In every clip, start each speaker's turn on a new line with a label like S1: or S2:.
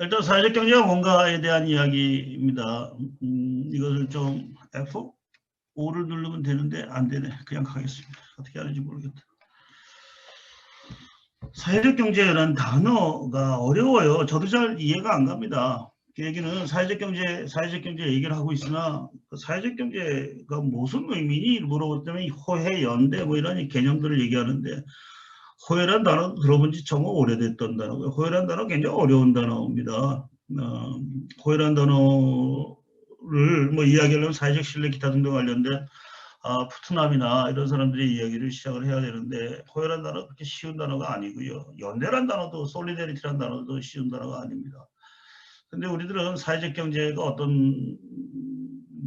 S1: 일단 사회적 경제가 뭔가에 대한 이야기입니다. 이것을 좀 F5를 누르면 되는데 안 되네. 그냥 가겠습니다. 어떻게 하는지 모르겠다. 사회적 경제라는 단어가 어려워요. 저도 잘 이해가 안 갑니다. 그 얘기는 사회적 경제 얘기를 하고 있으나 그 사회적 경제가 무슨 의미니 물어봤더니 호혜, 연대 뭐 이런 개념들을 얘기하는데 호혜란 단어 들어본 지 정말 오래됐던 단어고요. 호혜란 단어 굉장히 어려운 단어입니다. 호혜란 단어를 뭐 이야기하려면 사회적 신뢰 기타 등등 관련된 푸트남이나 이런 사람들이 이야기를 시작을 해야 되는데 호혜란 단어 그렇게 쉬운 단어가 아니고요. 연대란 단어도 솔리데리티란 단어도 쉬운 단어가 아닙니다. 근데 우리들은 사회적 경제가 어떤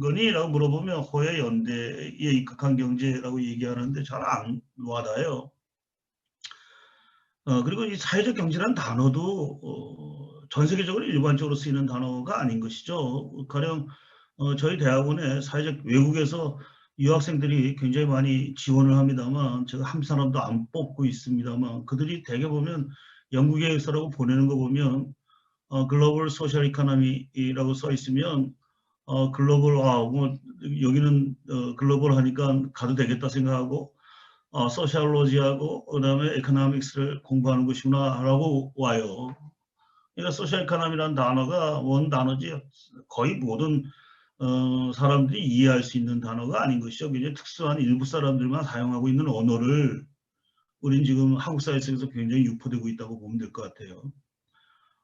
S1: 거니라고 물어보면 호혜 연대에 입각한 경제라고 얘기하는데 잘 안 와닿아요. 그리고 이 사회적 경제라는 단어도 전 세계적으로 일반적으로 쓰이는 단어가 아닌 것이죠. 가령 저희 대학원에 사회적 외국에서 유학생들이 굉장히 많이 지원을 합니다만 제가 한 사람도 안 뽑고 있습니다만 그들이 대개 보면 영국에서라고 보내는 거 보면 글로벌 소셜 이코노미라고 써 있으면 글로벌 뭐 여기는 글로벌 하니까 가도 되겠다 생각하고 소셜로지하고 그다음에 에코노믹스를 공부하는 것이구나라고 와요. 그러니까 소셜 이코노미라는 단어가 원 단어지 거의 모든 사람들이 이해할 수 있는 단어가 아닌 것이죠. 굉장히 특수한 일부 사람들만 사용하고 있는 언어를 우린 지금 한국 사회 속에서 굉장히 유포되고 있다고 보면 될 것 같아요.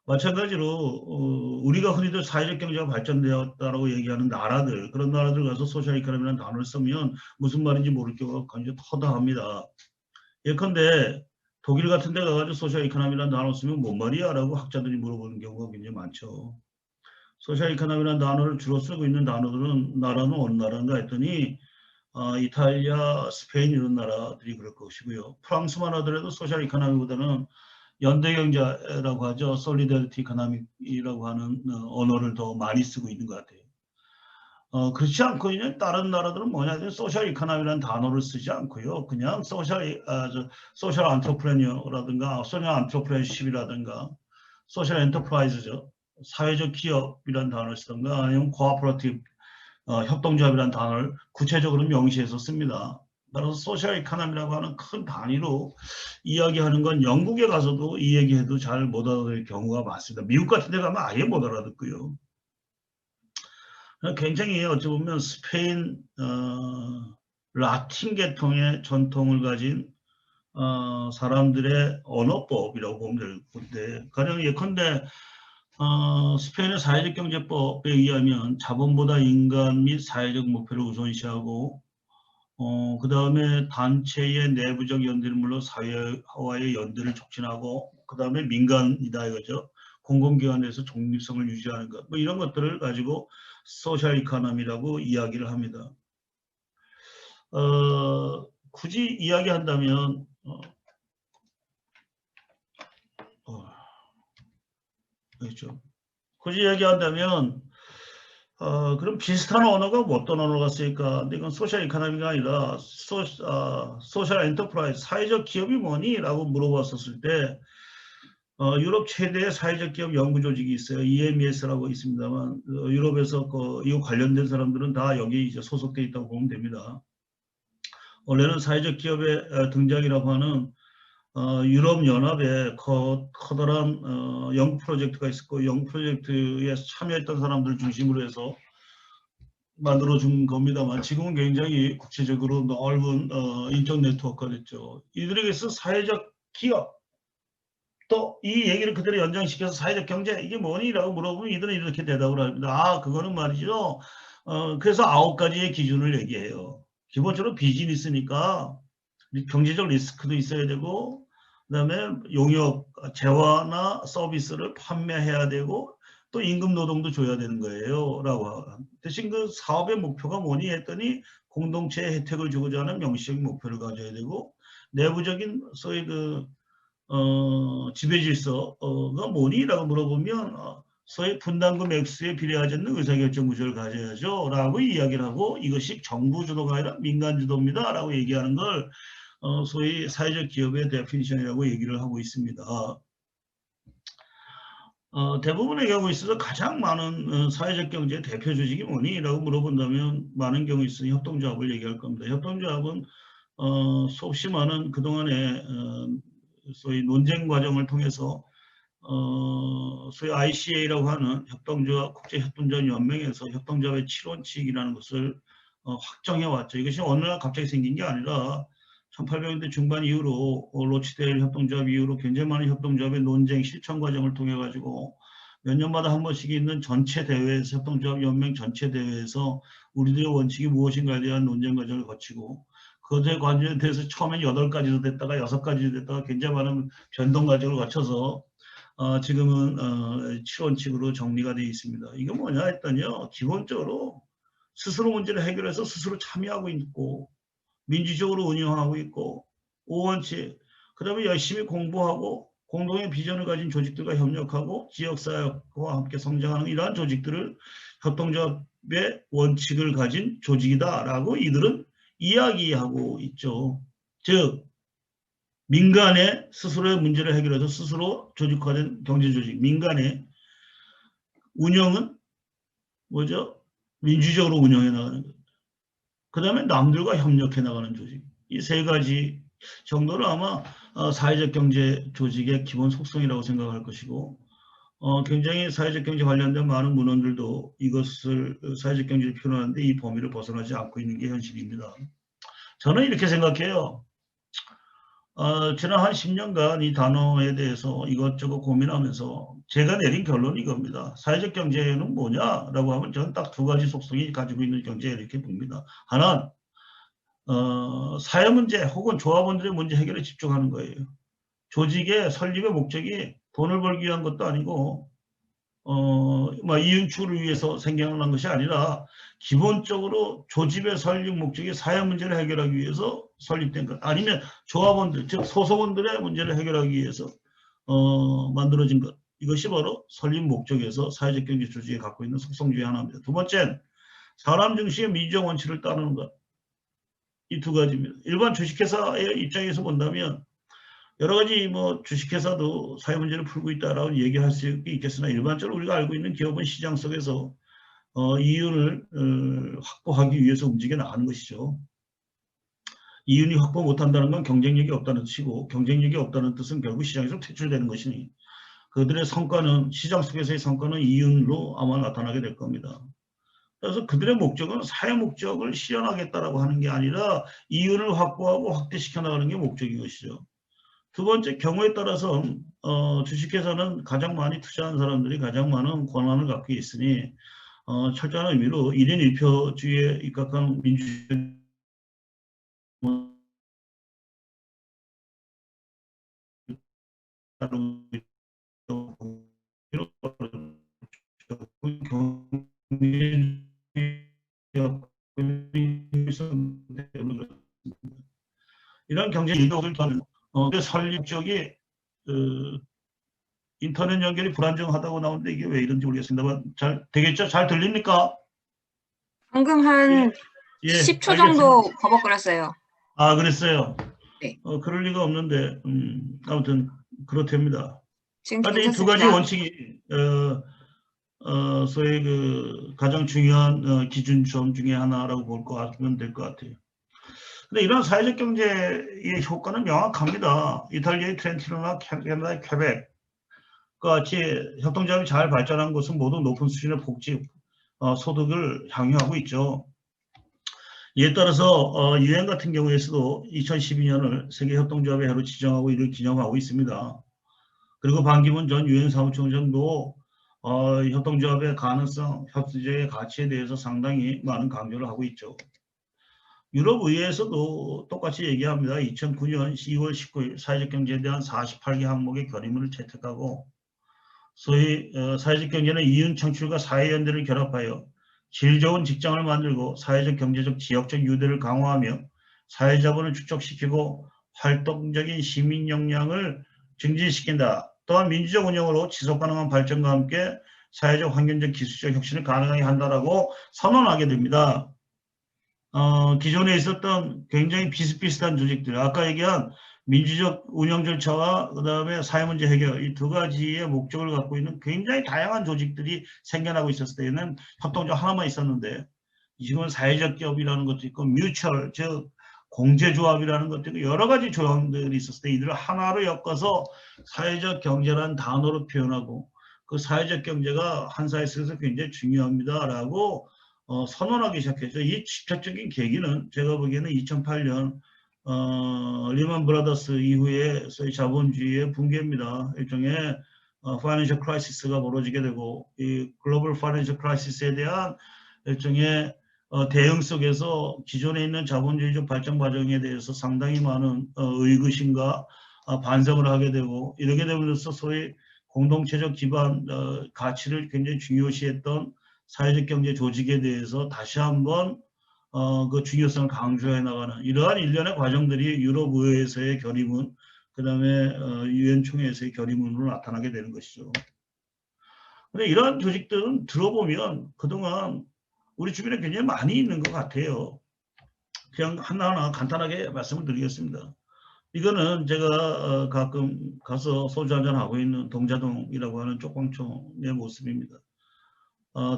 S1: 마찬가지로 우리가 흔히들 사회적 경제가 발전되었다라고 얘기하는 나라들 그런 나라들 가서 소셜 이코노미라는 단어를 쓰면 무슨 말인지 모를 경우가 굉장히 허다합니다. 예컨대 독일 같은 데 가가지고 소셜 이코노미라는 단어 쓰면 뭔 말이야? 라고 학자들이 물어보는 경우가 굉장히 많죠. 소셜 이코노미라는 단어를 주로 쓰고 있는 나라는 어느 나라인가 했더니 이탈리아, 스페인 이런 나라들이 그럴 것이고요. 프랑스만 하더라도 소셜 이코노미보다는 연대경제라고 하죠. 솔리더리티 이코노믹이라고 하는 언어를 더 많이 쓰고 있는 것 같아요. 그렇지 않고 그냥 다른 나라들은 뭐냐 소셜 이코노미라는 단어를 쓰지 않고요. 그냥 소셜 안트로프레니어라든가 소셜 안트로프레너십이라든가 소셜 엔터프라이즈죠. 사회적 기업이라는 단어를 쓰든가 아니면 코오퍼레이티브 협동조합이라는 단어를 구체적으로 명시해서 씁니다. 따라서 소셜 이코노미라고 하는 큰 단위로 이야기하는 건 영국에 가서도 이 얘기해도 잘 못 알아들 경우가 많습니다. 미국 같은 데 가면 아예 못 알아듣고요. 굉장히 어찌 보면 스페인 라틴 계통의 전통을 가진 사람들의 언어법이라고 보면 될 건데 가령 예컨대 스페인의 사회적 경제법에 의하면 자본보다 인간 및 사회적 목표를 우선시하고 그 다음에 단체의 내부적 연대는 물론 사회와의 연대를 촉진하고 그 다음에 민간이다 이거죠. 공공기관에서 독립성을 유지하는 것, 뭐 이런 것들을 가지고 소셜 이코노미라고 이야기를 합니다. 굳이 이야기한다면 그렇죠. 굳이 이야기한다면 그럼 비슷한 언어가 어떤 언어가 쓰일까? 근데 이건 소셜 이코노미가 아니라 소셜 엔터프라이즈, 사회적 기업이 뭐니? 라고 물어봤었을 때 유럽 최대의 사회적 기업 연구 조직이 있어요. EMES라고 있습니다만 유럽에서 이 관련된 사람들은 다 여기 이제 소속돼 있다고 보면 됩니다. 원래는 사회적 기업의 등장이라고 하는 유럽 연합에 커다란 연구 프로젝트가 있었고 연구 프로젝트에 참여했던 사람들 중심으로 해서 만들어준 겁니다만 지금은 굉장히 국제적으로 넓은 인적 네트워크가 됐죠. 이들에게서 사회적 기업 또 이 얘기를 그대로 연장시켜서 사회적 경제 이게 뭐니?라고 물어보면 이들은 이렇게 대답을 합니다. 그거는 말이죠. 그래서 9가지의 기준을 얘기해요. 기본적으로 비즈니스니까 경제적 리스크도 있어야 되고 그다음에 용역, 재화나 서비스를 판매해야 되고 또 임금 노동도 줘야 되는 거예요. 라고. 대신 그 사업의 목표가 뭐니 했더니 공동체에 혜택을 주고자 하는 명시적인 목표를 가져야 되고 내부적인 소위 지배 질서가 뭐니? 라고 물어보면 소위 분담금 액수에 비례하지 않는 의사결정 구조를 가져야죠. 라고 이야기를 하고 이것이 정부 주도가 아니라 민간 주도입니다. 라고 얘기하는 걸 소위 사회적 기업의 데피니션이라고 얘기를 하고 있습니다. 대부분의 경우에 있어서 가장 많은 사회적 경제 대표 조직이 뭐니? 라고 물어본다면 많은 경우에 있어서 협동조합을 얘기할 겁니다. 협동조합은 수없이 많은 그동안의 소위 논쟁 과정을 통해서 소위 ICA라고 하는 협동조합, 국제협동조합연맹에서 협동조합의 7원칙이라는 것을 확정해 왔죠. 이것이 어느 날 갑자기 생긴 게 아니라 1800년대 중반 이후로 로치데일 협동조합 이후로 굉장히 많은 협동조합의 논쟁 실천 과정을 통해 가지고 몇 년마다 한 번씩 있는 전체 대회에서 협동조합 연맹 전체 대회에서 우리들의 원칙이 무엇인가에 대한 논쟁 과정을 거치고 그것에 관련돼서 처음엔 8가지도 됐다가 6가지도 됐다가 굉장히 많은 변동 과정을 거쳐서 지금은 7원칙으로 정리가 되어 있습니다. 이게 뭐냐 했더니요. 기본적으로 스스로 문제를 해결해서 스스로 참여하고 있고 민주적으로 운영하고 있고 5원칙 그 다음에 열심히 공부하고 공동의 비전을 가진 조직들과 협력하고 지역사회와 함께 성장하는 이러한 조직들을 협동조합의 원칙을 가진 조직이다라고 이들은 이야기하고 있죠. 즉 민간의 스스로의 문제를 해결해서 스스로 조직화된 경제조직, 민간의 운영은 뭐죠? 민주적으로 운영해 나가는 거예요. 그 다음에 남들과 협력해 나가는 조직. 이 3가지 정도를 아마 사회적 경제 조직의 기본 속성이라고 생각할 것이고 굉장히 사회적 경제 관련된 많은 문헌들도 이것을 사회적 경제를 표현하는데 이 범위를 벗어나지 않고 있는 게 현실입니다. 저는 이렇게 생각해요. 지난 한 10년간 이 단어에 대해서 이것저것 고민하면서 제가 내린 결론이 이겁니다. 사회적 경제는 뭐냐라고 하면 저는 딱 2가지 속성이 가지고 있는 경제 이렇게 봅니다. 하나는 사회 문제 혹은 조합원들의 문제 해결에 집중하는 거예요. 조직의 설립의 목적이 돈을 벌기 위한 것도 아니고 이윤축을 위해서 생겨난 것이 아니라 기본적으로 조직의 설립 목적이 사회 문제를 해결하기 위해서 설립된 것 아니면 조합원들 즉 소속원들의 문제를 해결하기 위해서 만들어진 것 이것이 바로 설립 목적에서 사회적 경제 조직이 갖고 있는 속성 중에 하나입니다. 2번째는 사람 중심의 민주적 원칙을 따르는 것. 이 2가지입니다. 일반 주식회사의 입장에서 본다면 여러 가지 주식회사도 사회 문제를 풀고 있다라고 얘기할 수 있겠으나 일반적으로 우리가 알고 있는 기업은 시장 속에서 이윤을 확보하기 위해서 움직여 나가는 것이죠. 이윤이 확보 못한다는 건 경쟁력이 없다는 뜻이고 경쟁력이 없다는 뜻은 결국 시장에서 퇴출되는 것이니 그들의 성과는 시장 속에서의 성과는 이윤으로 아마 나타나게 될 겁니다. 그래서 그들의 목적은 사회 목적을 실현하겠다라고 하는 게 아니라 이윤을 확보하고 확대시켜 나가는 게 목적인 것이죠. 2번째 경우에 따라서 주식회사는 가장 많이 투자한 사람들이 가장 많은 권한을 갖고 있으니 철저한 의미로 1인 1표주의에 입각한 민주주의 이런 경제 인도를 더는 설립 쪽이 인터넷 연결이 불안정하다고 나오는데 이게 왜 이런지 모르겠습니다만 잘 되겠죠? 잘 들립니까?
S2: 방금 한 10초
S1: 알겠습니다.
S2: 정도 버벅거렸어요.
S1: 아 그랬어요?
S2: 네.
S1: 그럴 리가 없는데 아무튼 그렇답니다.
S2: 지금
S1: 그런데 이 2가지 원칙이 소위 그 가장 중요한 기준점 중에 하나라고 보면 될 것 같아요. 근데 이런 사회적 경제의 효과는 명확합니다. 이탈리아의 트렌티노나 캐나다의 퀘벡 같이 협동조합이 잘 발전한 곳은 모두 높은 수준의 복지, 소득을 향유하고 있죠. 이에 따라서 유엔 같은 경우에서도 2012년을 세계협동조합의 해로 지정하고 이를 기념하고 있습니다. 그리고 반기문 전 유엔 사무총장도 협동조합의 가능성, 협동조합의 가치에 대해서 상당히 많은 강조를 하고 있죠. 유럽의회에서도 똑같이 얘기합니다. 2009년 2월 19일 사회적 경제에 대한 48개 항목의 결의문을 채택하고 소위 사회적 경제는 이윤 창출과 사회연대를 결합하여 질 좋은 직장을 만들고 사회적, 경제적, 지역적 유대를 강화하며 사회자본을 축적시키고 활동적인 시민 역량을 증진시킨다. 또한 민주적 운영으로 지속가능한 발전과 함께 사회적, 환경적, 기술적 혁신을 가능하게 한다라고 선언하게 됩니다. 기존에 있었던 굉장히 비슷비슷한 조직들, 아까 얘기한 민주적 운영 절차와 그다음에 사회 문제 해결 이 두 가지의 목적을 갖고 있는 굉장히 다양한 조직들이 생겨나고 있었을 때에는 협동조 하나만 있었는데 지금은 사회적 기업이라는 것도 있고 뮤추얼 즉 공제조합이라는 것도 있고 여러 가지 조항들이 있었을 때 이들을 하나로 엮어서 사회적 경제라는 단어로 표현하고 그 사회적 경제가 한 사회 속에서 굉장히 중요합니다라고 선언하기 시작했죠. 이 직접적인 계기는 제가 보기에는 2008년 리먼 브라더스 이후에 소위 자본주의의 붕괴입니다. 일종의 파이낸셜 크라이시스가 벌어지게 되고 이 글로벌 파이낸셜 크라이시스에 대한 일종의 대응 속에서 기존에 있는 자본주의적 발전 과정에 대해서 상당히 많은 의구심과 반성을 하게 되고 이렇게 되면서 소위 공동체적 기반 가치를 굉장히 중요시했던 사회적 경제 조직에 대해서 다시 한번 그 중요성을 강조해 나가는 이러한 일련의 과정들이 유럽 의회에서의 결의문, 그 다음에 유엔 총회에서의 결의문으로 나타나게 되는 것이죠. 근데 이러한 조직들은 들어보면 그동안 우리 주변에 굉장히 많이 있는 것 같아요. 그냥 하나하나 간단하게 말씀을 드리겠습니다. 이거는 제가 가끔 가서 소주 한잔 하고 있는 동자동이라고 하는 쪽방촌의 모습입니다.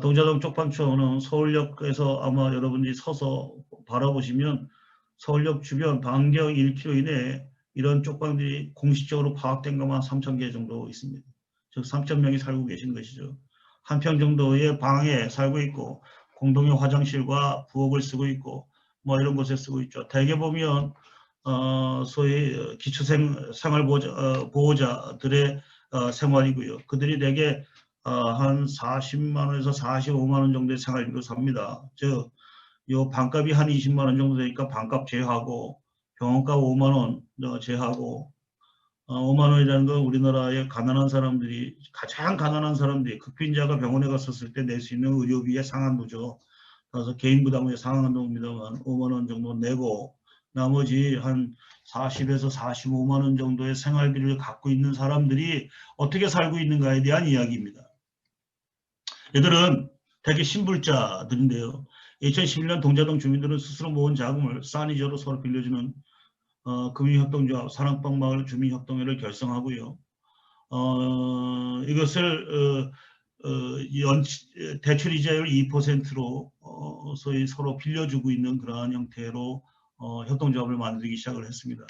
S1: 동자동 쪽방촌은 서울역에서 아마 여러분들이 서서 바라보시면 서울역 주변 반경 1km 이내에 이런 쪽방들이 공식적으로 파악된 것만 3,000개 정도 있습니다. 즉 3,000명이 살고 계신 것이죠. 한 평 정도의 방에 살고 있고 공동의 화장실과 부엌을 쓰고 있고 뭐 이런 곳에 쓰고 있죠. 대개 보면 소위 기초생활보호자들의 생활이고요. 그들이 대개 한 40만 원에서 45만 원 정도의 생활비로 삽니다. 즉, 요 반값이 한 20만 원 정도 되니까 반값 제하고 병원값 5만 원 제하고 5만 원이라는 건 우리나라의 가난한 사람들이 가장 가난한 사람들이 극빈자가 병원에 갔었을 때 낼 수 있는 의료비의 상한도죠. 그래서 개인 부담의 상한도입니다만 5만 원 정도 내고 나머지 한 40에서 45만 원 정도의 생활비를 갖고 있는 사람들이 어떻게 살고 있는가에 대한 이야기입니다. 이들은 대개 신불자들인데요. 2011년 동자동 주민들은 스스로 모은 자금을 싼 이자로 서로 빌려주는 금융협동조합 사랑방마을 주민협동회를 결성하고요. 이것을 대출 이자율 2%로 소위 서로 빌려주고 있는 그러한 형태로 협동조합을 만들기 시작을 했습니다.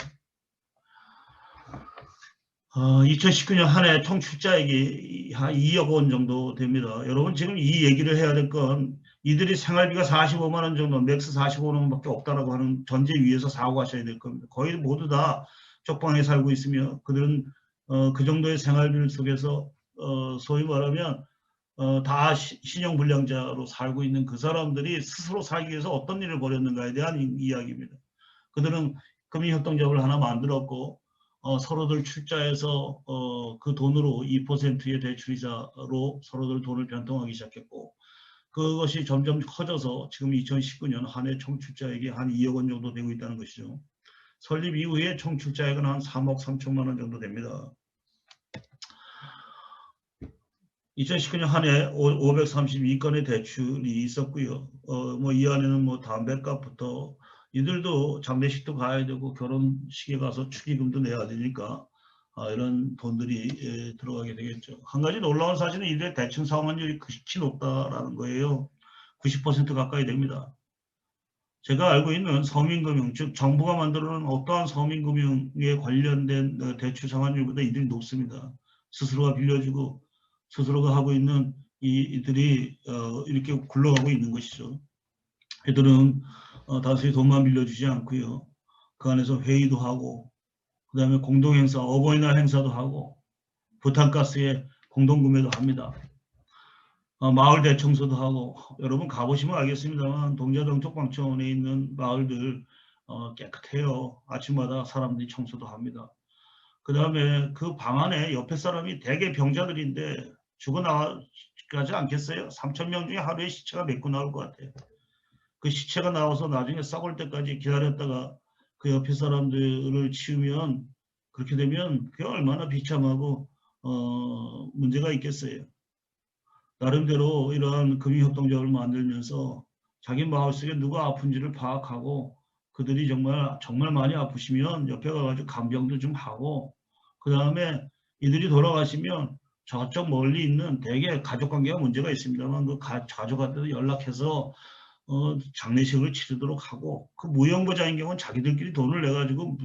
S1: 2019년 한 해 총 출자액이 한 2억 원 정도 됩니다. 여러분 지금 이 얘기를 해야 될 건 이들이 생활비가 45만 원 정도, 맥스 45만 원밖에 없다라고 하는 전제 위에서 사고하셔야 될 겁니다. 거의 모두 다 쪽방에 살고 있으며 그들은 그 정도의 생활비 속에서 소위 말하면 다 신용불량자로 살고 있는 그 사람들이 스스로 살기 위해서 어떤 일을 벌였는가에 대한 이야기입니다. 그들은 금융협동조합을 하나 만들었고 서로들 출자해서 그 돈으로 2%의 대출이자로 서로들 돈을 변동하기 시작했고 그것이 점점 커져서 지금 2019년 한 해 총 출자액이 한 2억 원 정도 되고 있다는 것이죠. 설립 이후에 총 출자액은 한 3억 3천만 원 정도 됩니다. 2019년 한 해 532건의 대출이 있었고요. 뭐 이 안에는 뭐 담배값부터 이들도 장례식도 가야 되고 결혼식에 가서 축의금도 내야 되니까 이런 돈들이 들어가게 되겠죠. 한 가지 놀라운 사실은 이들의 대출 상환율이 극히 높다라는 거예요. 90% 가까이 됩니다. 제가 알고 있는 서민금융, 즉 정부가 만들어놓은 어떠한 서민금융에 관련된 대출 상환율보다 이들이 높습니다. 스스로가 빌려주고 스스로가 하고 있는 이들이 이렇게 굴러가고 있는 것이죠. 이들은 단순히 돈만 빌려주지 않고요. 그 안에서 회의도 하고 그 다음에 공동행사, 어버이날 행사도 하고 부탄가스에 공동구매도 합니다. 마을 대청소도 하고 여러분 가보시면 알겠습니다만 동자동 쪽방촌에 있는 마을들 깨끗해요. 아침마다 사람들이 청소도 합니다. 그 다음에 그 방 안에 옆에 사람이 대개 병자들인데 죽어나가지 않겠어요? 3,000명 중에 하루에 시체가 몇 구 나올 것 같아요. 그 시체가 나와서 나중에 썩을 때까지 기다렸다가 그 옆에 사람들을 치우면 그렇게 되면 그게 얼마나 비참하고 문제가 있겠어요. 나름대로 이러한 금융협동조합을 만들면서 자기 마을 속에 누가 아픈지를 파악하고 그들이 정말 많이 아프시면 옆에 가가지고 간병도 좀 하고, 그 다음에 이들이 돌아가시면 저쪽 멀리 있는 대개 가족관계가 문제가 있습니다만 그 가족한테도 연락해서 장례식을 치르도록 하고, 그 무형보장인 경우는 자기들끼리 돈을 내가지고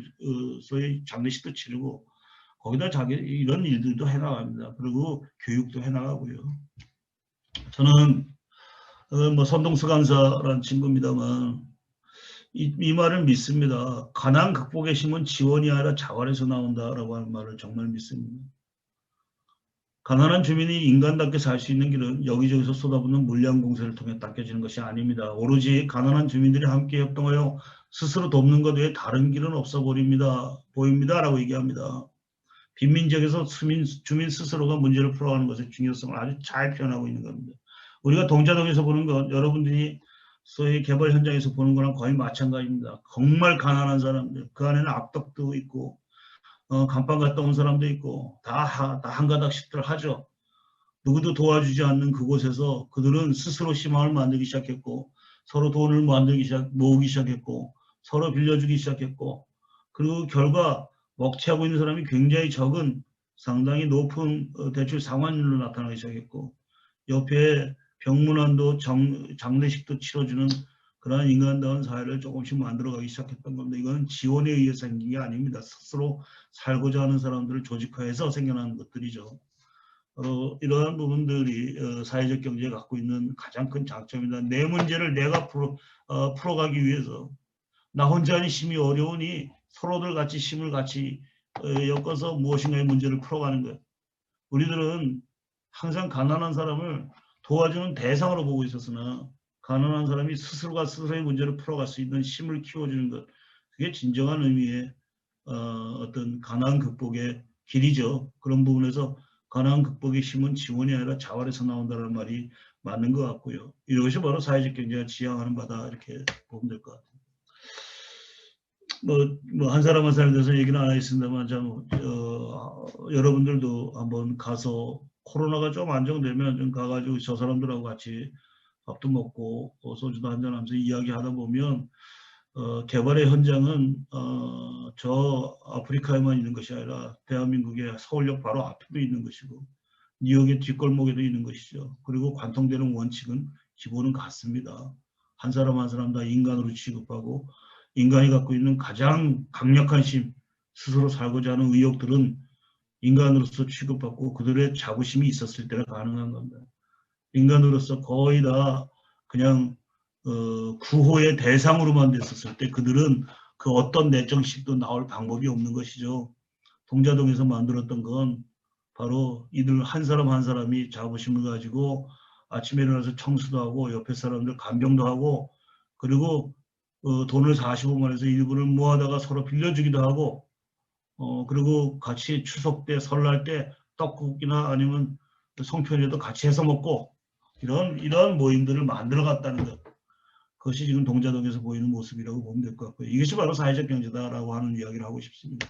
S1: 소위 장례식도 치르고 거기다 자기 이런 일들도 해나갑니다. 그리고 교육도 해나가고요. 저는 뭐 선동수 간사라는 친구입니다만 이 말을 믿습니다. 가난 극복의 힘은 지원이 아니라 자활에서 나온다라고 하는 말을 정말 믿습니다. 가난한 주민이 인간답게 살 수 있는 길은 여기저기서 쏟아붓는 물량 공세를 통해 닦여지는 것이 아닙니다. 오로지 가난한 주민들이 함께 협동하여 스스로 돕는 것 외에 다른 길은 없어 보입니다. 라고 얘기합니다. 빈민 지역에서 주민 스스로가 문제를 풀어가는 것의 중요성을 아주 잘 표현하고 있는 겁니다. 우리가 동자동에서 보는 것, 여러분들이 소위 개발 현장에서 보는 거랑 거의 마찬가지입니다. 정말 가난한 사람들, 그 안에는 악덕도 있고 간판 갔다 온 사람도 있고 다 한 가닥씩들 하죠. 누구도 도와주지 않는 그곳에서 그들은 스스로 희망을 만들기 시작했고 서로 돈을 모으기 시작했고 서로 빌려주기 시작했고, 그리고 결과 먹튀하고 있는 사람이 굉장히 적은 상당히 높은 대출 상환율로 나타나기 시작했고, 옆에 병문안도 장례식도 치러주는 그러한 인간다운 사회를 조금씩 만들어가기 시작했던 겁니다. 이건 지원에 의해 생긴 게 아닙니다. 스스로 살고자 하는 사람들을 조직화해서 생겨난 것들이죠. 이러한 부분들이 사회적 경제에 갖고 있는 가장 큰 장점입니다. 내 문제를 내가 풀어가기 위해서 나 혼자 하는 힘이 어려우니 서로들 같이 힘을 같이 엮어서 무엇인가의 문제를 풀어가는 것. 우리들은 항상 가난한 사람을 도와주는 대상으로 보고 있었으나 가난한 사람이 스스로가 스스로의 문제를 풀어갈 수 있는 힘을 키워주는 것, 그게 진정한 의미의 어떤 가난 극복의 길이죠. 그런 부분에서 가난 극복의 힘은 지원이 아니라 자활에서 나온다는 말이 맞는 것 같고요. 이것이 바로 사회적 경제가 지향하는 바다, 이렇게 보면 될 것 같아요. 한 사람 한 사람에 대해서 얘기는 안 하겠습니다만, 여러분들도 한번 가서 코로나가 좀 안정되면 좀 가가지고 저 사람들하고 같이 밥도 먹고 소주도 한잔하면서 이야기하다 보면 개발의 현장은 저 아프리카에만 있는 것이 아니라 대한민국의 서울역 바로 앞에도 있는 것이고 뉴욕의 뒷골목에도 있는 것이죠. 그리고 관통되는 원칙은 기본은 같습니다. 한 사람 한 사람 다 인간으로 취급하고 인간이 갖고 있는 가장 강력한 힘, 스스로 살고자 하는 의욕들은 인간으로서 취급받고 그들의 자부심이 있었을 때나 가능한 겁니다. 인간으로서 거의 다 그냥 구호의 대상으로만 됐었을 때 그들은 그 어떤 내정식도 나올 방법이 없는 것이죠. 동자동에서 만들었던 건 바로 이들 한 사람 한 사람이 자부심을 가지고 아침에 일어나서 청소도 하고 옆에 사람들 간병도 하고, 그리고 돈을 45만 원에서 일부를 모아다가 서로 빌려주기도 하고, 그리고 같이 추석 때 설날 때 떡국이나 아니면 송편에도 같이 해서 먹고 이런 모임들을 만들어 갔다는 것, 그것이 지금 동자동에서 보이는 모습이라고 보면 될 것 같고요. 이것이 바로 사회적 경제다라고 하는 이야기를 하고 싶습니다.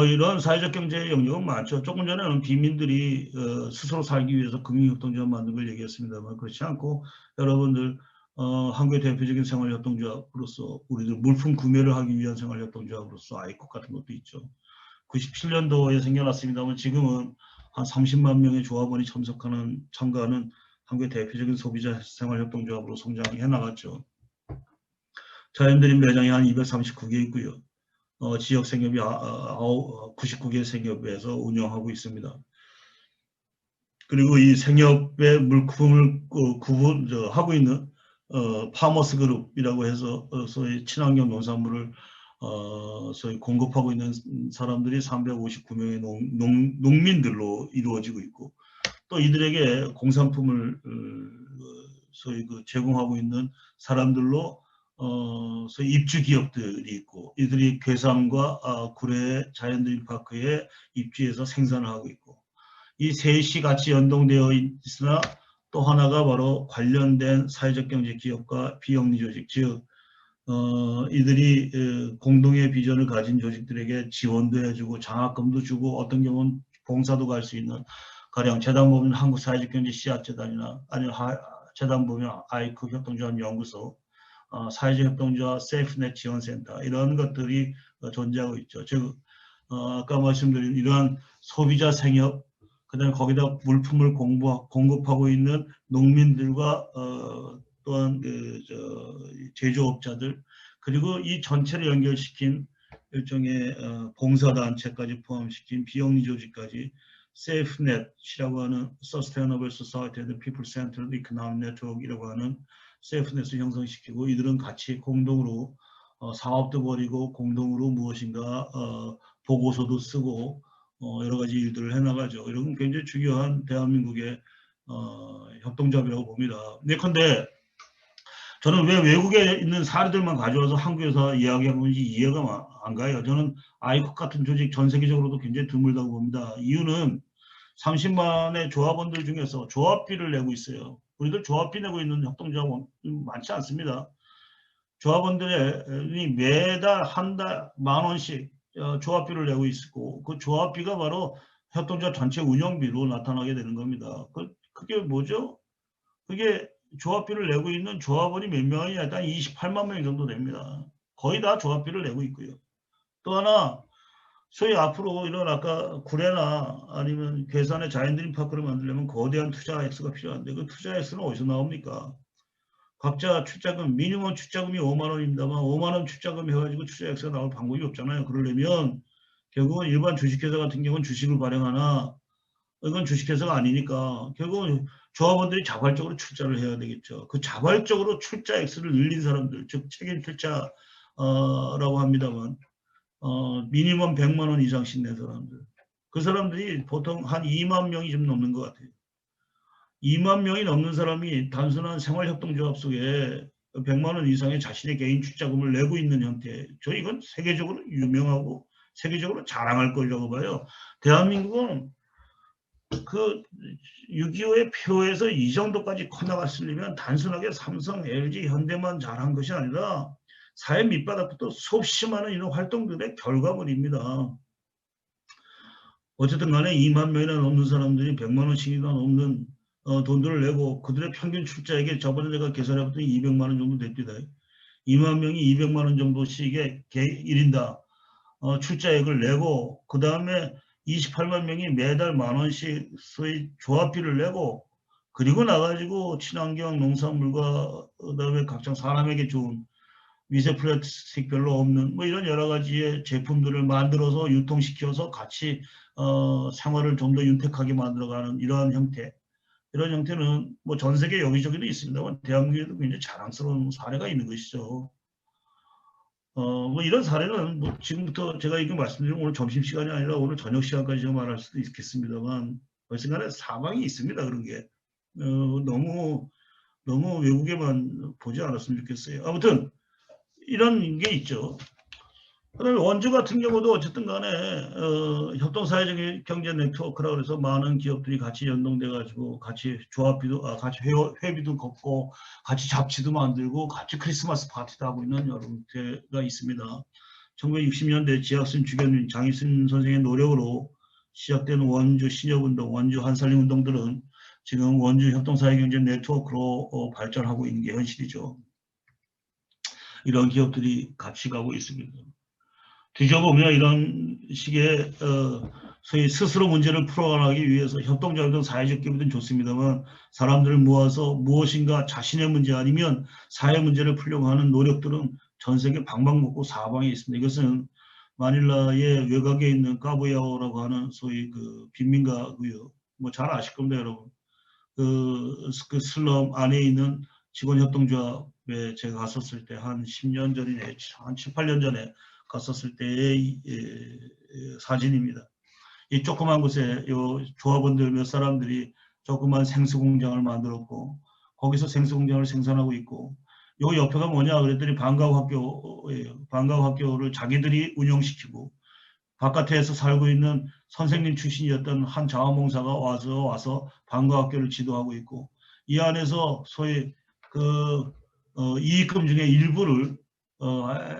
S1: 이런 사회적 경제의 영역은 많죠. 조금 전에는 빈민들이 스스로 살기 위해서 금융협동조합 만든 걸 얘기했습니다만, 그렇지 않고 여러분들 한국의 대표적인 생활협동조합으로서 우리들 물품 구매를 하기 위한 생활협동조합으로서 아이콕 같은 것도 있죠. 97년도에 생겨났습니다만 지금은 한 30만 명의 조합원이 참가하는 한국의 대표적인 소비자 생활협동조합으로 성장해 나갔죠. 자연드림 매장이 한 239개 있고요. 지역 생협이 99개 생협에서 운영하고 있습니다. 그리고 이 생협의 물품을 하고 있는 파머스 그룹이라고 해서 소위 친환경 농산물을 소위 공급하고 있는 사람들이 359명의 농민들로 이루어지고 있고, 또 이들에게 공산품을 소위 제공하고 있는 사람들로 소위 입주 기업들이 있고, 이들이 괴산과 구례 자연드림파크에 입주해서 생산을 하고 있고, 이 셋이 같이 연동되어 있으나 또 하나가 바로 관련된 사회적 경제 기업과 비영리 조직, 즉 이들이 공동의 비전을 가진 조직들에게 지원도 해주고 장학금도 주고 어떤 경우는 봉사도 갈 수 있는, 가령 재단 보면 한국사회적경제 씨앗재단이나 아니면 재단 보면 아이크 협동조합연구소, 사회적 협동조합, 세이프넷 지원센터 이런 것들이 존재하고 있죠. 즉 아까 말씀드린 이러한 소비자 생협, 그다음에 거기다 물품을 공급하고 있는 농민들과 또한 제조업자들, 그리고 이 전체를 연결시킨 일종의 봉사단체까지 포함시킨 비영리 조직까지 세이프넷이라고 하는 Sustainable Society and People-Centered Economic Network이라고 하는 세이프넷을 형성시키고, 이들은 같이 공동으로 사업도 벌이고 공동으로 무엇인가 보고서도 쓰고 여러 가지 일들을 해나가죠. 이런 건 굉장히 중요한 대한민국의 협동조합이라고 봅니다. 예컨대 저는 왜 외국에 있는 사례들만 가져와서 한국에서 이야기하는 건지 이해가 안 가요. 저는 아이콕 같은 조직 전 세계적으로도 굉장히 드물다고 봅니다. 이유는 30만의 조합원들 중에서 조합비를 내고 있어요. 우리들 조합비 내고 있는 협동조합은 많지 않습니다. 조합원들이 매달 한 달 10,000원씩 조합비를 내고 있고, 그 조합비가 바로 협동조합 전체 운영비로 나타나게 되는 겁니다. 그게 뭐죠? 그게 조합비를 내고 있는 조합원이 몇 명이냐? 일단 28만 명 정도 됩니다. 거의 다 조합비를 내고 있고요. 또 하나, 소위 앞으로 이런 아까 구례나 아니면 괴산의 자연드림 파크를 만들려면 거대한 투자 액수가 필요한데, 그 투자 액수는 어디서 나옵니까? 각자 출자금, 미니멈 출자금이 5만 원입니다만 5만 원 출자금 해가지고 투자 액수가 나올 방법이 없잖아요. 그러려면 결국은 일반 주식회사 같은 경우는 주식을 발행하나, 이건 주식회사가 아니니까 결국은 조합원들이 자발적으로 출자를 해야 되겠죠. 그 자발적으로 출자 액수를 늘린 사람들, 즉 책임 출자라고 합니다만 미니멈 100만 원 이상씩 낸 사람들, 그 사람들이 보통 한 2만 명이 좀 넘는 것 같아요. 2만 명이 넘는 사람이 단순한 생활협동조합 속에 100만 원 이상의 자신의 개인 출자금을 내고 있는 형태, 저 이건 세계적으로 유명하고 세계적으로 자랑할 거라고 봐요. 대한민국은 그 6.25의 표에서 이 정도까지 커나갔으려면 단순하게 삼성, LG, 현대만 잘한 것이 아니라 사회 밑바닥부터 수없이 많은 이런 활동들의 결과물입니다. 어쨌든 간에 2만 명이나 넘는 사람들이 100만 원씩이나 넘는 돈들을 내고, 그들의 평균 출자액이 저번에 제가 계산해봤더니 200만 원 정도 됩니다. 2만 명이 200만 원 정도씩의 1인당 출자액을 내고, 그 다음에 28만 명이 매달 10,000원씩 소위 조합비를 내고, 그리고 나가지고 친환경 농산물과 그다음에 각종 사람에게 좋은 미세 플라스틱 별로 없는 뭐 이런 여러 가지의 제품들을 만들어서 유통시켜서 같이 생활을 좀 더 윤택하게 만들어가는 이러한 형태, 이런 형태는 뭐 전 세계 여기저기도 있습니다만 대한민국에도 굉장히 자랑스러운 사례가 있는 것이죠. 뭐 이런 사례는 뭐 지금부터 제가 이거 말씀드리면 오늘 점심시간이 아니라 오늘 저녁 시간까지 좀 말할 수도 있겠습니다만, 어쨌든간에 사방이 있습니다. 그런 게 너무 외국에만 보지 않았으면 좋겠어요. 아무튼 이런 게 있죠. 그다음에 원주 같은 경우도 어쨌든 간에 협동사회적 경제 네트워크라 그래서 많은 기업들이 같이 연동돼 가지고 같이 조합비도 같이 회비도 걷고 같이 잡지도 만들고 같이 크리스마스 파티도 하고 있는 여러 형태가 있습니다. 1960년대 지학순 주견민 장희순 선생의 노력으로 시작된 원주 신협운동, 원주 한살림 운동들은 지금 원주 협동사회경제 네트워크로 발전하고 있는 게 현실이죠. 이런 기업들이 같이 가고 있습니다. 뒤져보면 이런 식의 소위 스스로 문제를 풀어가기 위해서 협동조합이든 사회적 기업이든 좋습니다만, 사람들을 모아서 무엇인가 자신의 문제 아니면 사회 문제를 풀려고 하는 노력들은 전 세계 방방곡곡 사방에 있습니다. 이것은 마닐라의 외곽에 있는 까부야오라고 하는 소위 그 빈민가고요. 뭐 잘 아실 겁니다, 여러분. 그 슬럼 안에 있는 직원협동조합에 제가 갔었을 때 한 10년 전이네, 한 7, 8년 전에 갔었을 때의 사진입니다. 이 조그만 곳에 요 조합원들 몇 사람들이 조그만 생수공장을 만들었고, 거기서 생수공장을 생산하고 있고, 요 옆에가 뭐냐 그랬더니 방과후학교예요. 방과후학교를 자기들이 운영시키고, 바깥에서 살고 있는 선생님 출신이었던 한 자원봉사가 와서 방과학교를 지도하고 있고, 이 안에서 소위 그 이익금 중에 일부를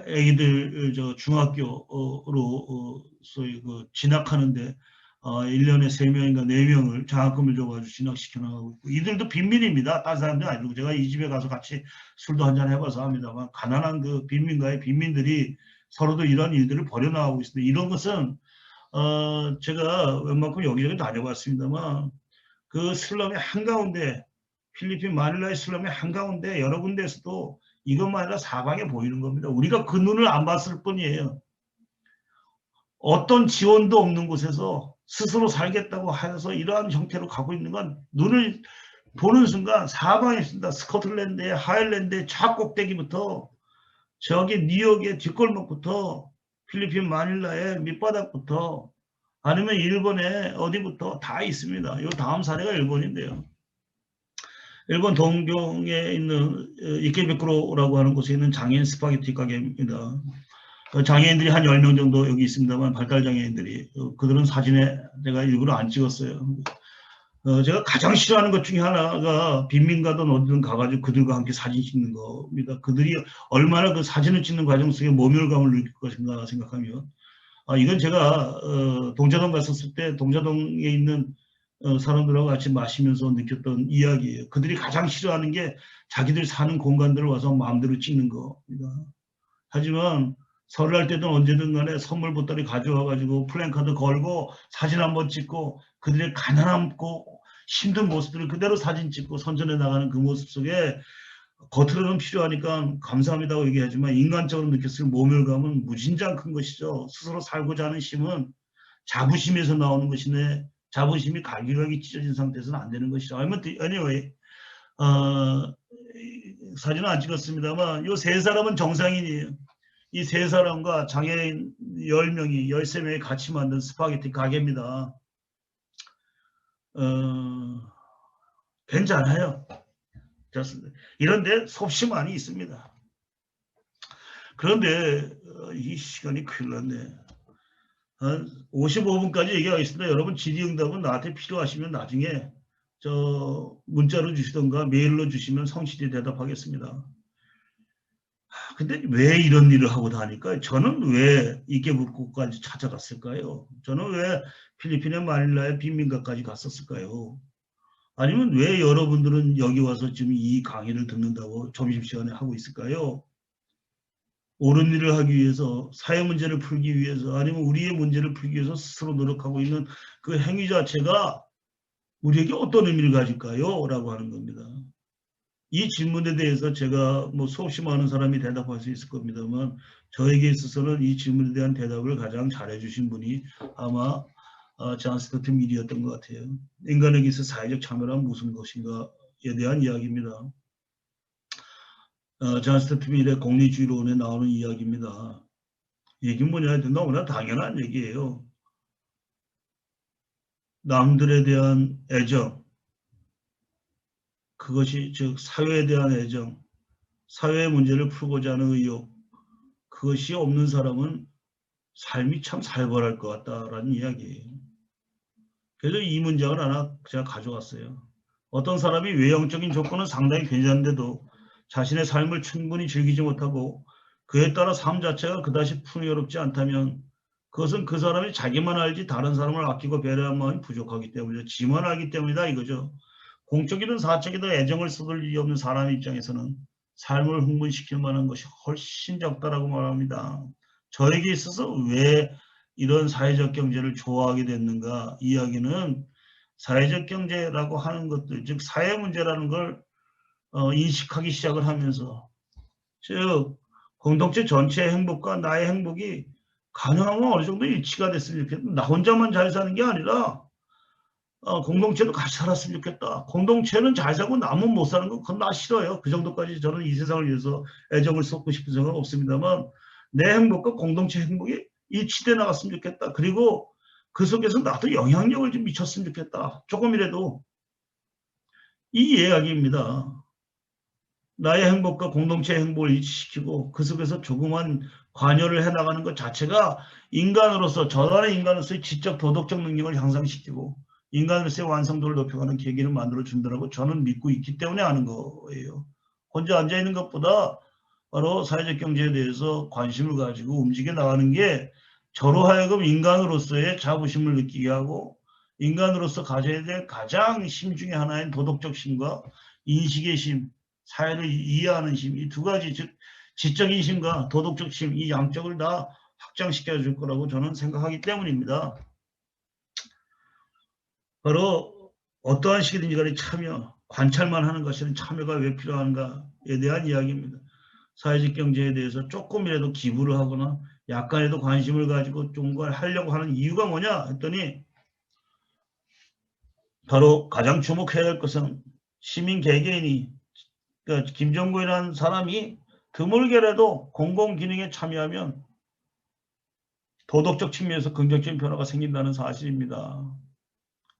S1: 애기들 중학교로 소위 그 진학하는데 1년에 3명인가 4명을 장학금을 줘가지고 진학시켜 나가고 있고, 이들도 빈민입니다. 다른 사람들 아니고, 제가 이 집에 가서 같이 술도 한잔 해봐서 합니다만, 가난한 그 빈민가의 빈민들이 서로도 이런 일들을 벌여나가고 있습니다. 이런 것은 제가 웬만큼 여기저기 다녀봤습니다만, 그 슬럼의 한가운데, 필리핀 마닐라의 슬럼의 한가운데 여러 군데에서도 이것만 아니라 사방에 보이는 겁니다. 우리가 그 눈을 안 봤을 뿐이에요. 어떤 지원도 없는 곳에서 스스로 살겠다고 하여서 이러한 형태로 가고 있는 건 눈을 보는 순간 사방에 있습니다. 스코틀랜드의 하일랜드의 좌꼭대기부터 저기 뉴욕의 뒷골목부터 필리핀 마닐라의 밑바닥부터 아니면 일본의 어디부터 다 있습니다. 이 다음 사례가 일본인데요. 일본 동경에 있는 이케베쿠로라고 하는 곳에 있는 장애인 스파게티 가게입니다. 장애인들이 한 10명 정도 여기 있습니다만, 발달장애인들이. 그들은 사진에 내가 일부러 안 찍었어요. 제가 가장 싫어하는 것 중에 하나가 빈민가든 어디든 가가지고 그들과 함께 사진 찍는 겁니다. 그들이 얼마나 그 사진을 찍는 과정 속에 모멸감을 느낄 것인가 생각하면, 이건 제가 동자동 갔었을 때 동자동에 있는 사람들하고 같이 마시면서 느꼈던 이야기예요. 그들이 가장 싫어하는 게 자기들 사는 공간들을 와서 마음대로 찍는 겁니다. 하지만 설날 때든 언제든 간에 선물 보따리 가져와가지고 플랜카드 걸고 사진 한번 찍고 그들의 가난함고 힘든 모습들을 그대로 사진 찍고 선전해 나가는 그 모습 속에 겉으로는 필요하니까 감사합니다고 얘기하지만 인간적으로 느꼈을 모멸감은 무진장 큰 것이죠. 스스로 살고자 하는 힘은 자부심에서 나오는 것이네. 자부심이 갈기갈기 찢어진 상태에서는 안 되는 것이죠. Anyway, 사진은 안 찍었습니다만 이 세 사람은 정상인이에요. 이 세 사람과 장애인 10명이 13명이 같이 만든 스파게티 가게입니다. 괜찮아요. 이런데 섭씨 많이 있습니다. 그런데 이 시간이 큰일 났네. 한 55분까지 얘기하겠습니다. 여러분 질의응답은 나한테 필요하시면 나중에 문자로 주시던가 메일로 주시면 성실히 대답하겠습니다. 근데 왜 이런 일을 하고 다니까? 저는 왜 이케부쿠까지 찾아갔을까요? 저는 왜 필리핀의 마닐라의 빈민가까지 갔었을까요? 아니면 왜 여러분들은 여기 와서 지금 이 강의를 듣는다고 점심시간에 하고 있을까요? 옳은 일을 하기 위해서, 사회 문제를 풀기 위해서, 아니면 우리의 문제를 풀기 위해서 스스로 노력하고 있는 그 행위 자체가 우리에게 어떤 의미를 가질까요? 라고 하는 겁니다. 이 질문에 대해서 제가 수없이 많은 사람이 대답할 수 있을 겁니다만, 저에게 있어서는 이 질문에 대한 대답을 가장 잘해주신 분이 아마 존 스튜어트 밀이었던 것 같아요. 인간에게 있어 사회적 참여란 무슨 것인가에 대한 이야기입니다. 존 스튜어트 밀의 공리주의론에 나오는 이야기입니다. 얘기는 뭐냐, 너무나 당연한 얘기예요. 남들에 대한 애정, 그것이 즉 사회에 대한 애정, 사회의 문제를 풀고자 하는 의욕, 그것이 없는 사람은 삶이 참 살벌할 것 같다라는 이야기예요. 그래서 이 문장을 하나 제가 가져왔어요. 어떤 사람이 외형적인 조건은 상당히 괜찮은데도 자신의 삶을 충분히 즐기지 못하고 그에 따라 삶 자체가 그다지 풍요롭지 않다면 그것은 그 사람이 자기만 알지 다른 사람을 아끼고 배려한 마음이 부족하기 때문이죠. 지만 알기 때문이다 이거죠. 공적이든 사적이든 애정을 쏟을 일이 없는 사람 입장에서는 삶을 흥분시킬 만한 것이 훨씬 적다라고 말합니다. 저에게 있어서 왜 이런 사회적 경제를 좋아하게 됐는가 이야기는 사회적 경제라고 하는 것들, 즉 사회 문제라는 걸 인식하기 시작을 하면서, 즉 공동체 전체의 행복과 나의 행복이 가능하면 어느 정도 일치가 됐으면 좋겠다. 나 혼자만 잘 사는 게 아니라 공동체도 같이 살았으면 좋겠다. 공동체는 잘 살고 남은 못 사는 건 그건 나 싫어요. 그 정도까지 저는 이 세상을 위해서 애정을 쏟고 싶은 생각은 없습니다만 내 행복과 공동체 행복이 일치돼 나갔으면 좋겠다. 그리고 그 속에서 나도 영향력을 좀 미쳤으면 좋겠다. 조금이라도. 이 이야기입니다. 나의 행복과 공동체의 행복을 일치시키고 그 속에서 조그만 관여를 해나가는 것 자체가 인간으로서, 저단의 인간으로서의 지적 도덕적 능력을 향상시키고 인간으로서의 완성도를 높여가는 계기를 만들어준다고 저는 믿고 있기 때문에 하는 거예요. 혼자 앉아있는 것보다 바로 사회적 경제에 대해서 관심을 가지고 움직여 나가는 게 저로 하여금 인간으로서의 자부심을 느끼게 하고 인간으로서 가져야 될 가장 심 중에 하나인 도덕적 심과 인식의 심, 사회를 이해하는 심, 이 두 가지, 즉 지적인 심과 도덕적 심, 이 양쪽을 다 확장시켜 줄 거라고 저는 생각하기 때문입니다. 바로 어떠한 식이든지 간에 참여, 관찰만 하는 것에는 참여가 왜 필요한가에 대한 이야기입니다. 사회적 경제에 대해서 조금이라도 기부를 하거나 약간이라도 관심을 가지고 좀 걸 하려고 하는 이유가 뭐냐 했더니 바로 가장 주목해야 할 것은 시민 개개인이, 그러니까 김정구이라는 사람이 드물게라도 공공기능에 참여하면 도덕적 측면에서 긍정적인 변화가 생긴다는 사실입니다.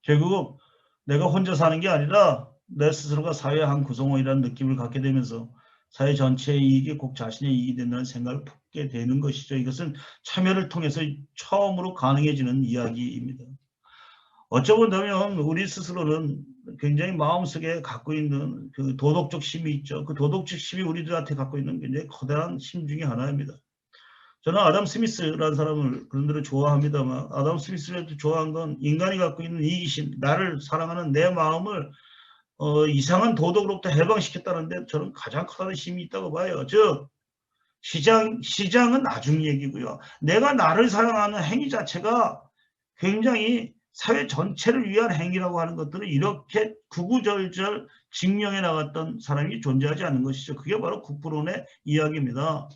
S1: 결국 내가 혼자 사는 게 아니라 내 스스로가 사회의 한 구성원이라는 느낌을 갖게 되면서 사회 전체의 이익이 꼭 자신의 이익이 된다는 생각을 품게 되는 것이죠. 이것은 참여를 통해서 처음으로 가능해지는 이야기입니다. 어쩌본다면 우리 스스로는 굉장히 마음속에 갖고 있는 그 도덕적 심이 있죠. 그 도덕적 심이 우리들한테 갖고 있는 굉장히 커다란 심 중에 하나입니다. 저는 아담 스미스라는 사람을 그런대로 좋아합니다만 아담 스미스를 좋아한 건 인간이 갖고 있는 이기심, 나를 사랑하는 내 마음을 이상한 도덕으로부터 해방시켰다는데 저는 가장 커다란 힘이 있다고 봐요. 즉 시장은 나중 얘기고요. 내가 나를 사랑하는 행위 자체가 굉장히 사회 전체를 위한 행위라고 하는 것들을 이렇게 구구절절 증명해 나갔던 사람이 존재하지 않는 것이죠. 그게 바로 국부론의 이야기입니다.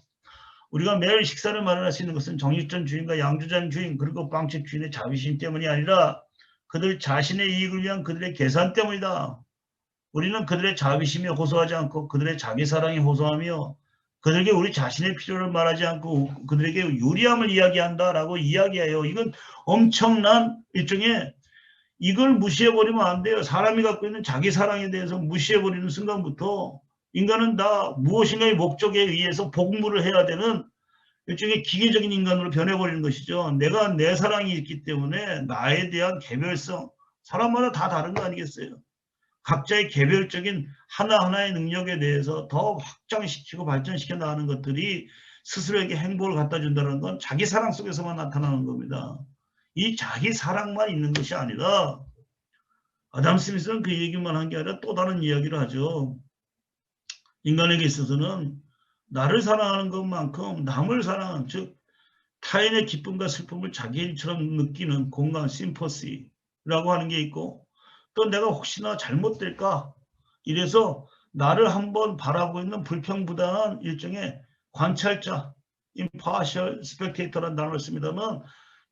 S1: 우리가 매일 식사를 마련할 수 있는 것은 정육점 주인과 양조장 주인 그리고 빵집 주인의 자비심 때문이 아니라 그들 자신의 이익을 위한 그들의 계산 때문이다. 우리는 그들의 자비심에 호소하지 않고 그들의 자기사랑에 호소하며 그들에게 우리 자신의 필요를 말하지 않고 그들에게 유리함을 이야기한다라고 이야기해요. 이건 엄청난 일종의 이걸 무시해버리면 안 돼요. 사람이 갖고 있는 자기사랑에 대해서 무시해버리는 순간부터 인간은 다 무엇인가의 목적에 의해서 복무를 해야 되는 일종의 기계적인 인간으로 변해버리는 것이죠. 내가 내 사랑이 있기 때문에 나에 대한 개별성, 사람마다 다 다른 거 아니겠어요? 각자의 개별적인 하나하나의 능력에 대해서 더 확장시키고 발전시켜 나가는 것들이 스스로에게 행복을 갖다 준다는 건 자기 사랑 속에서만 나타나는 겁니다. 이 자기 사랑만 있는 것이 아니라 아담 스미스는 그 얘기만 한 게 아니라 또 다른 이야기를 하죠. 인간에게 있어서는 나를 사랑하는 것만큼 남을 사랑하는, 즉 타인의 기쁨과 슬픔을 자기 일처럼 느끼는 공감, 심퍼시라고 하는 게 있고 또 내가 혹시나 잘못될까 이래서 나를 한번 바라보고 있는 불평부당한 일종의 관찰자, impartial spectator라는 단어를 씁니다만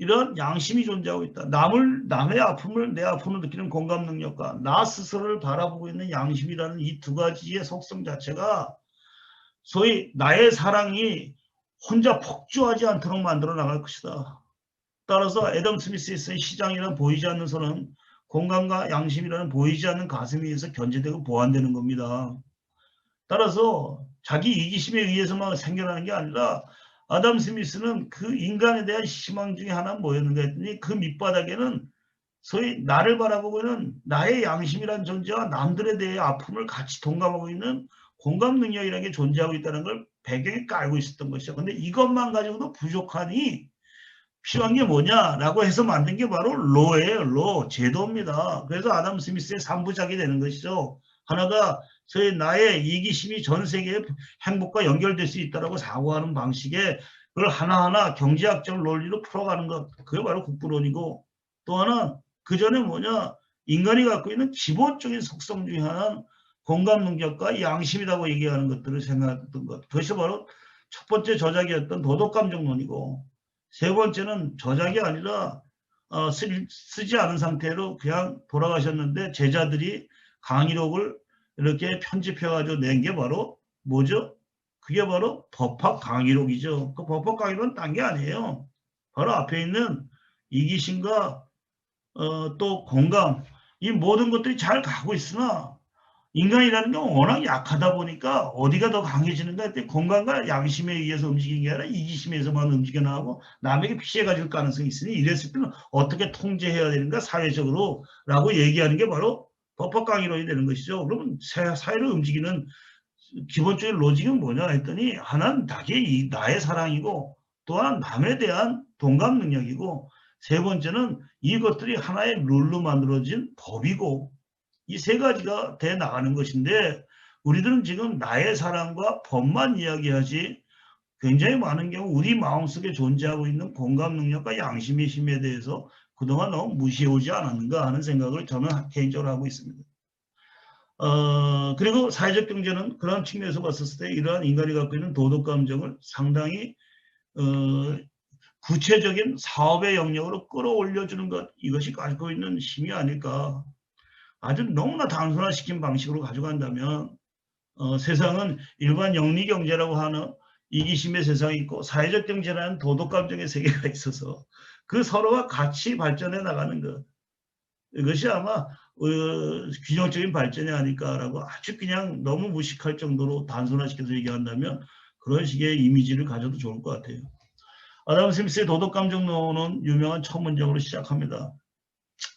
S1: 이런 양심이 존재하고 있다. 남의 아픔을 내 아픔을 느끼는 공감 능력과 나 스스로를 바라보고 있는 양심이라는 이 두 가지의 속성 자체가 소위 나의 사랑이 혼자 폭주하지 않도록 만들어 나갈 것이다. 따라서 애덤 스미스의 시장이란 보이지 않는 손은 공감과 양심이라는 보이지 않는 가슴에 의해서 견제되고 보완되는 겁니다. 따라서 자기 이기심에 의해서만 생겨나는 게 아니라 아담 스미스는 그 인간에 대한 희망 중에 하나는 뭐였는가 했더니 그 밑바닥에는 소위 나를 바라보고 있는 나의 양심이라는 존재와 남들에 대해 아픔을 같이 동감하고 있는 공감 능력이라는 게 존재하고 있다는 걸 배경에 깔고 있었던 것이죠. 근데 이것만 가지고도 부족하니 필요한 게 뭐냐라고 해서 만든 게 바로 로예요. 로, 제도입니다. 그래서 아담 스미스의 3부작이 되는 것이죠. 하나가 소위 나의 이기심이 전 세계의 행복과 연결될 수 있다라고 사고하는 방식에 그걸 하나하나 경제학적 논리로 풀어가는 것, 그게 바로 국부론이고 또 하나 그 전에 뭐냐 인간이 갖고 있는 기본적인 속성 중에 하나는 공감 능력과 양심이라고 얘기하는 것들을 생각했던 것. 그것이 바로 첫 번째 저작이었던 도덕감정론이고 세 번째는 저작이 아니라 쓰지 않은 상태로 그냥 돌아가셨는데 제자들이 강의록을 이렇게 편집해가지고 낸 게 바로 뭐죠? 그게 바로 법학 강의록이죠. 그 법학 강의록은 딴 게 아니에요. 바로 앞에 있는 이기심과 또 공감 이 모든 것들이 잘 가고 있으나 인간이라는 게 워낙 약하다 보니까 어디가 더 강해지는가 했더니 공감과 양심에 의해서 움직이는 게 아니라 이기심에서만 움직여 나가고 남에게 피해가 줄 가능성이 있으니 이랬을 때는 어떻게 통제해야 되는가 사회적으로 라고 얘기하는 게 바로 법학 강의론이 되는 것이죠. 그러면 사회를 움직이는 기본적인 로직은 뭐냐 했더니 하나는 나의 사랑이고 또한 남에 대한 동감 능력이고 세 번째는 이것들이 하나의 룰로 만들어진 법이고 이 세 가지가 돼 나가는 것인데 우리들은 지금 나의 사랑과 법만 이야기하지 굉장히 많은 경우 우리 마음속에 존재하고 있는 공감 능력과 양심의 힘에 대해서 그동안 너무 무시해오지 않았는가 하는 생각을 저는 개인적으로 하고 있습니다. 그리고 사회적 경제는 그런 측면에서 봤을 때 이러한 인간이 갖고 있는 도덕 감정을 상당히 구체적인 사업의 영역으로 끌어올려주는 것, 이것이 가지고 있는 힘이 아닐까. 아주 너무나 단순화시킨 방식으로 가져간다면 세상은 일반 영리경제라고 하는 이기심의 세상이 있고 사회적 경제라는 도덕감정의 세계가 있어서 그 서로가 같이 발전해 나가는 것. 이것이 아마 균형적인 발전이 아닐까라고 아주 그냥 너무 무식할 정도로 단순화시켜서 얘기한다면 그런 식의 이미지를 가져도 좋을 것 같아요. 아담 스미스의 도덕감정론은 유명한 첫 문장으로 시작합니다.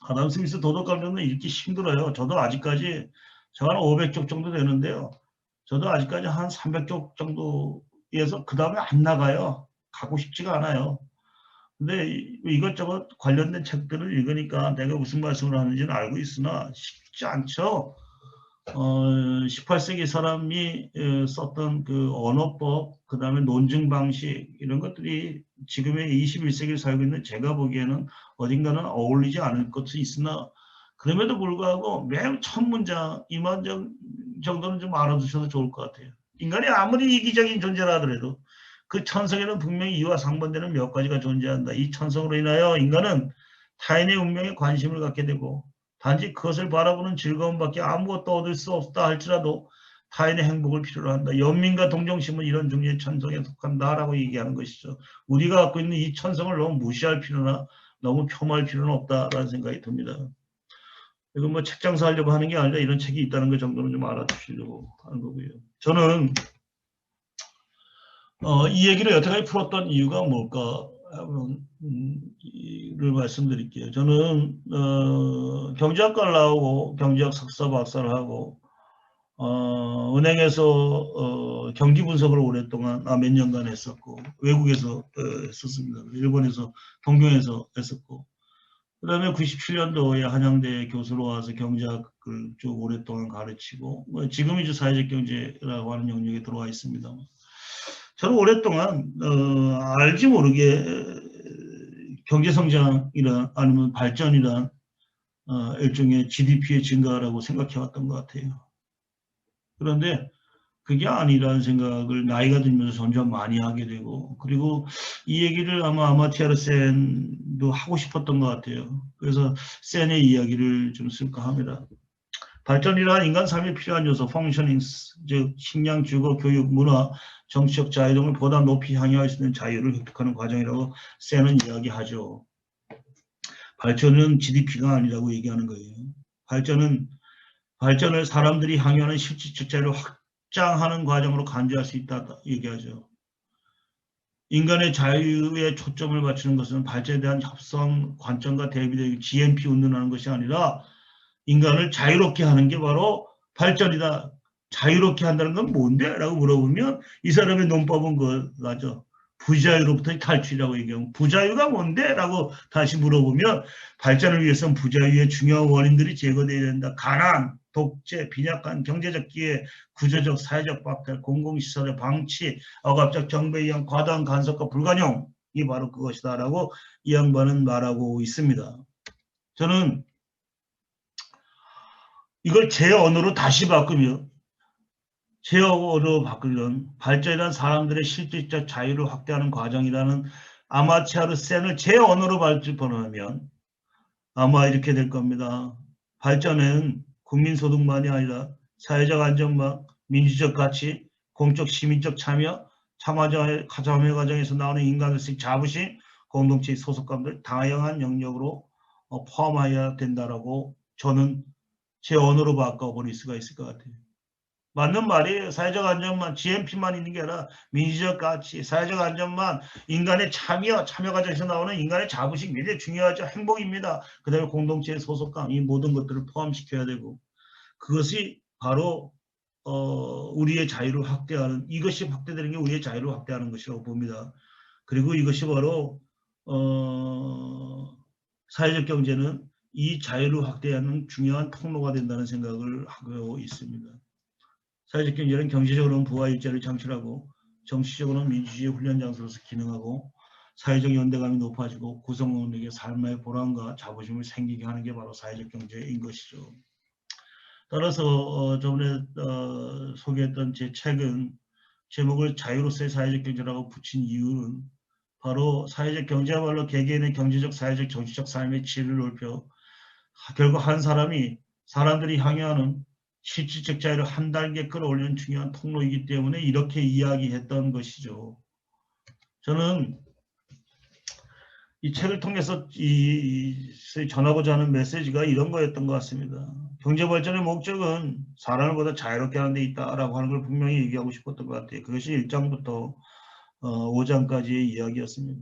S1: 아담 스미스 도덕감정론 읽기 힘들어요. 저도 아직까지 제가 한 500쪽 정도 되는데요. 저도 아직까지 한 300쪽 정도에서 그 다음에 안 나가요. 가고 싶지가 않아요. 근데 이것저것 관련된 책들을 읽으니까 내가 무슨 말씀을 하는지는 알고 있으나 쉽지 않죠. 18세기 사람이 썼던 그 언어법, 그 다음에 논증 방식 이런 것들이 지금의 21세기를 살고 있는 제가 보기에는 어딘가는 어울리지 않을 것이 있으나 그럼에도 불구하고 매우 첫 문장, 이만 정도는 좀 알아두셔도 좋을 것 같아요. 인간이 아무리 이기적인 존재라 하더라도 그 천성에는 분명히 이와 상반되는 몇 가지가 존재한다. 이 천성으로 인하여 인간은 타인의 운명에 관심을 갖게 되고 단지 그것을 바라보는 즐거움밖에 아무것도 얻을 수 없다 할지라도 타인의 행복을 필요로 한다. 연민과 동정심은 이런 종류의 천성에 속한다라고 얘기하는 것이죠. 우리가 갖고 있는 이 천성을 너무 무시할 필요나 너무 폄하할 필요는 없다라는 생각이 듭니다. 이거 뭐 책 장사하려고 하는 게 아니라 이런 책이 있다는 것 정도는 좀 알아두시려고 하는 거고요. 저는 이 얘기를 여태까지 풀었던 이유가 뭘까 하면 를 말씀드릴게요. 저는 경제학과를 나오고 경제학 석사 박사를 하고 은행에서 경기 분석을 오랫동안 몇 년간 했었고 외국에서 했었습니다. 일본에서 동경에서 했었고 그 다음에 97년도에 한양대 교수로 와서 경제학을 쭉 오랫동안 가르치고 지금 이제 사회적 경제라고 하는 영역에 들어와 있습니다. 저는 오랫동안 알지 모르게 경제성장이란 아니면 발전이란 일종의 GDP의 증가라고 생각해왔던 것 같아요. 그런데 그게 아니라는 생각을 나이가 들면서 점점 많이 하게 되고 그리고 이 얘기를 아마 아마티아르 센도 하고 싶었던 것 같아요. 그래서 센의 이야기를 좀 쓸까 합니다. 발전이란 인간 삶에 필요한 요소, 펑셔닝, 즉 식량, 주거, 교육, 문화, 정치적 자유 등을 보다 높이 향유할 수 있는 자유를 획득하는 과정이라고 센은 이야기하죠. 발전은 GDP가 아니라고 얘기하는 거예요. 발전을 사람들이 향유하는 실질적 자유를 확장하는 과정으로 간주할 수 있다 얘기하죠. 인간의 자유에 초점을 맞추는 것은 발전에 대한 협상 관점과 대비되기 GNP 운동하는 것이 아니라 인간을 자유롭게 하는 게 바로 발전이다. 자유롭게 한다는 건 뭔데? 라고 물어보면 이 사람의 논법은 그거죠. 부자유로부터의 탈출이라고 얘기하면 부자유가 뭔데? 라고 다시 물어보면 발전을 위해서는 부자유의 중요한 원인들이 제거되어야 된다. 가난, 독재, 빈약한 경제적 기회, 구조적 사회적 박탈, 공공시설의 방치, 억압적 정부에 의한 과다한 간섭과 불관용이 바로 그것이다. 라고 이 양반은 말하고 있습니다. 저는 이걸 제 언어로 다시 바꾸면 제 언어로 바꾸면 발전이란 사람들의 실질적 자유를 확대하는 과정이라는 아마티아르 센을 제 언어로 발전하면 아마 이렇게 될 겁니다. 발전은 국민소득만이 아니라 사회적 안전망, 민주적 가치, 공적 시민적 참여, 참여 과정에서 나오는 인간의 자부심, 공동체의 소속감들 다양한 영역으로 포함해야 된다라고 저는 제 언어로 바꿔버릴 수가 있을 것 같아요. 맞는 말이에요. 사회적 안전만, GNP만 있는 게 아니라 민주적 가치, 사회적 안전만, 인간의 참여 과정에서 나오는 인간의 자부심 굉장히 중요하죠. 행복입니다. 그 다음에 공동체의 소속감, 이 모든 것들을 포함시켜야 되고 그것이 바로 우리의 자유를 확대하는, 이것이 확대되는 게 우리의 자유를 확대하는 것이라고 봅니다. 그리고 이것이 바로 사회적 경제는 이 자유를 확대하는 중요한 통로가 된다는 생각을 하고 있습니다. 사회적 경제는 경제적으로는 부와 일자리를 창출하고 정치적으로는 민주주의 훈련 장소로서 기능하고 사회적 연대감이 높아지고 구성원에게 삶의 보람과 자부심을 생기게 하는 게 바로 사회적 경제인 것이죠. 따라서 저번에 소개했던 제 책은 제목을 자유로서의 사회적 경제라고 붙인 이유는 바로 사회적 경제야말로 개개인의 경제적, 사회적, 정치적 삶의 질을 높여 결국 한 사람들이 향유하는 실질적 자유를 한 단계 끌어올리는 중요한 통로이기 때문에 이렇게 이야기했던 것이죠. 저는 이 책을 통해서 전하고자 하는 메시지가 이런 거였던 것 같습니다. 경제발전의 목적은 사람을 보다 자유롭게 하는 데 있다라고 하는 걸 분명히 얘기하고 싶었던 것 같아요. 그것이 1장부터 5장까지의 이야기였습니다.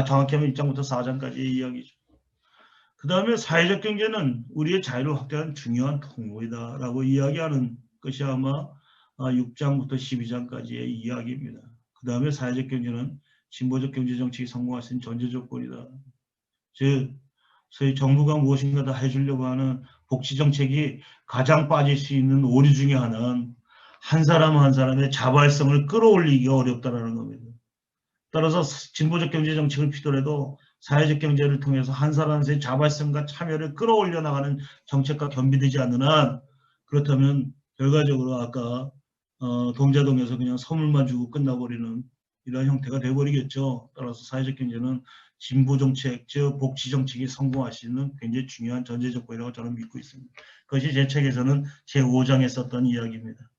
S1: 정확히 하면 1장부터 4장까지의 이야기죠. 그 다음에 사회적 경제는 우리의 자유를 확대하는 중요한 통로이다라고 이야기하는 것이 아마 6장부터 12장까지의 이야기입니다. 그 다음에 사회적 경제는 진보적 경제정책이 성공할 수 있는 전제 조건이다. 즉, 소위 정부가 무엇인가 다 해주려고 하는 복지정책이 가장 빠질 수 있는 오류 중에 하나는 한 사람 한 사람의 자발성을 끌어올리기가 어렵다는 겁니다. 따라서 진보적 경제정책을 피더라도 사회적 경제를 통해서 한 사람의 자발성과 참여를 끌어올려 나가는 정책과 겸비되지 않는 한 그렇다면 결과적으로 아까 동자동에서 그냥 선물만 주고 끝나버리는 이런 형태가 되어버리겠죠. 따라서 사회적 경제는 진보정책, 즉 복지정책이 성공할 수 있는 굉장히 중요한 전제 조건이라고 저는 믿고 있습니다. 그것이 제 책에서는 제5장에 썼던 이야기입니다.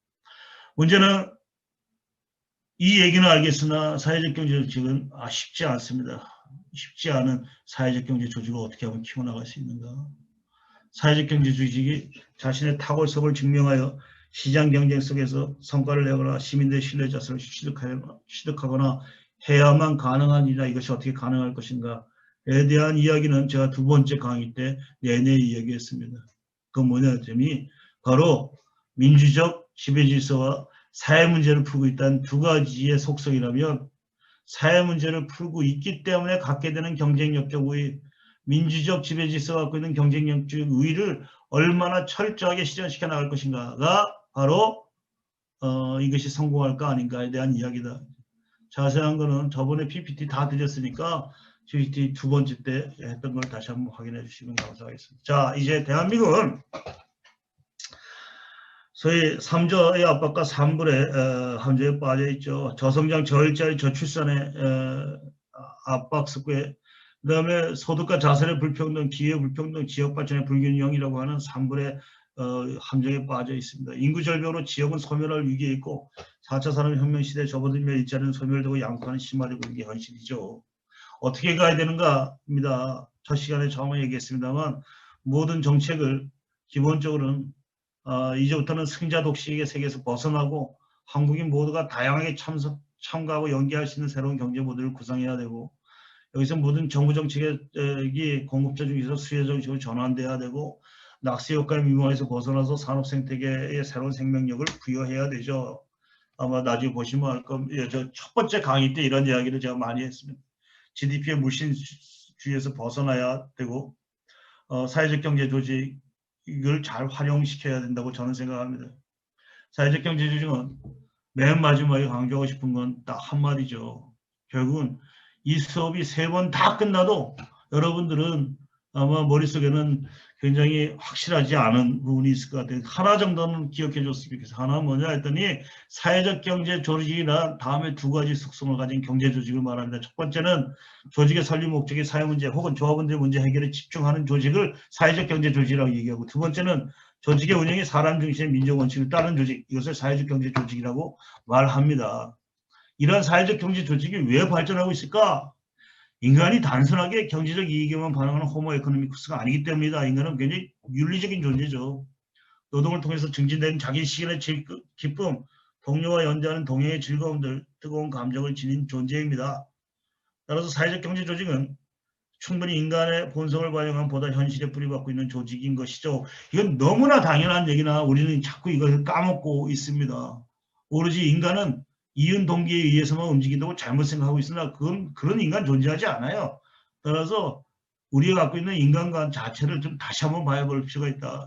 S1: 문제는 이 얘기는 알겠으나 사회적 경제 조직은 쉽지 않습니다. 쉽지 않은 사회적 경제 조직을 어떻게 하면 키워나갈 수 있는가. 사회적 경제 조직이 자신의 탁월성을 증명하여 시장 경쟁 속에서 성과를 내거나 시민들의 신뢰 자산을 취득하거나 해야만 가능한 일이나 이것이 어떻게 가능할 것인가에 대한 이야기는 제가 두 번째 강의 때 내내 이야기했습니다. 그건 뭐냐면 바로 민주적 지배질서와 사회 문제를 풀고 있다는 두 가지의 속성이라면 사회 문제를 풀고 있기 때문에 갖게 되는 경쟁력적 우위, 민주적 지배질서가 갖고 있는 경쟁력적 우위를 얼마나 철저하게 실현시켜 나갈 것인가가 바로 이것이 성공할까 아닌가에 대한 이야기다. 자세한 거는 저번에 PPT 다 드렸으니까 PPT 두 번째 때 했던 걸 다시 한번 확인해 주시면 감사하겠습니다. 자, 이제 대한민국은 소위 3조의 압박과 3불의 함정에 빠져 있죠. 저성장, 저일자리, 저출산의 압박 속에 그 다음에 소득과 자산의 불평등, 기회 불평등, 지역발전의 불균형이라고 하는 3불의 함정에 빠져 있습니다. 인구절벽으로 지역은 소멸할 위기에 있고 4차 산업혁명 시대에 접어들며 일자리는 소멸되고 양파는 심화되고 이게 현실이죠. 어떻게 가야 되는가입니다. 첫 시간에 처음에 얘기했습니다만 모든 정책을 기본적으로는 이제부터는 승자 독식의 세계에서 벗어나고 한국인 모두가 다양하게 참가하고 연계할 수 있는 새로운 경제 모델을 구상해야 되고 여기서 모든 정부 정책이 공급자 중에서 수요 정책으로 전환돼야 되고 낙세 효과의 미망에서 벗어나서 산업 생태계의 새로운 생명력을 부여해야 되죠. 아마 나중에 보시면 알 겁니다. 저 첫 번째 강의 때 이런 이야기를 제가 많이 했습니다. GDP의 물신주의에서 벗어나야 되고 사회적 경제 조직을 잘 활용시켜야 된다고 저는 생각합니다. 사회적 경제 조직은 맨 마지막에 강조하고 싶은 건 딱 한마디죠. 결국은 이 수업이 3번 다 끝나도 여러분들은 아마 머릿속에는 굉장히 확실하지 않은 부분이 있을 것 같아요. 하나 정도는 기억해 줬으면 좋겠어요. 하나는 뭐냐 했더니 사회적 경제 조직이란 다음에 두 가지 속성을 가진 경제 조직을 말합니다. 첫 번째는 조직의 설립 목적이 사회 문제 혹은 조합원들의 문제 해결에 집중하는 조직을 사회적 경제 조직이라고 얘기하고 두 번째는 조직의 운영이 사람 중심의 민족 원칙을 따르는 조직, 이것을 사회적 경제 조직이라고 말합니다. 이러한 사회적 경제 조직이 왜 발전하고 있을까? 인간이 단순하게 경제적 이익에만 반응하는 호모 에코노미쿠스가 아니기 때문이다. 인간은 굉장히 윤리적인 존재죠. 노동을 통해서 증진되는 자기 시간의 기쁨, 동료와 연대하는 동행의 즐거움들, 뜨거운 감정을 지닌 존재입니다. 따라서 사회적 경제 조직은 충분히 인간의 본성을 반영한 보다 현실에 뿌리박고 있는 조직인 것이죠. 이건 너무나 당연한 얘기나 우리는 자꾸 이것을 까먹고 있습니다. 오로지 인간은 이윤 동기에 의해서만 움직인다고 잘못 생각하고 있으나 그건 그런 인간 존재하지 않아요. 따라서 우리가 갖고 있는 인간관 자체를 좀 다시 한번 봐볼 필요가 있다.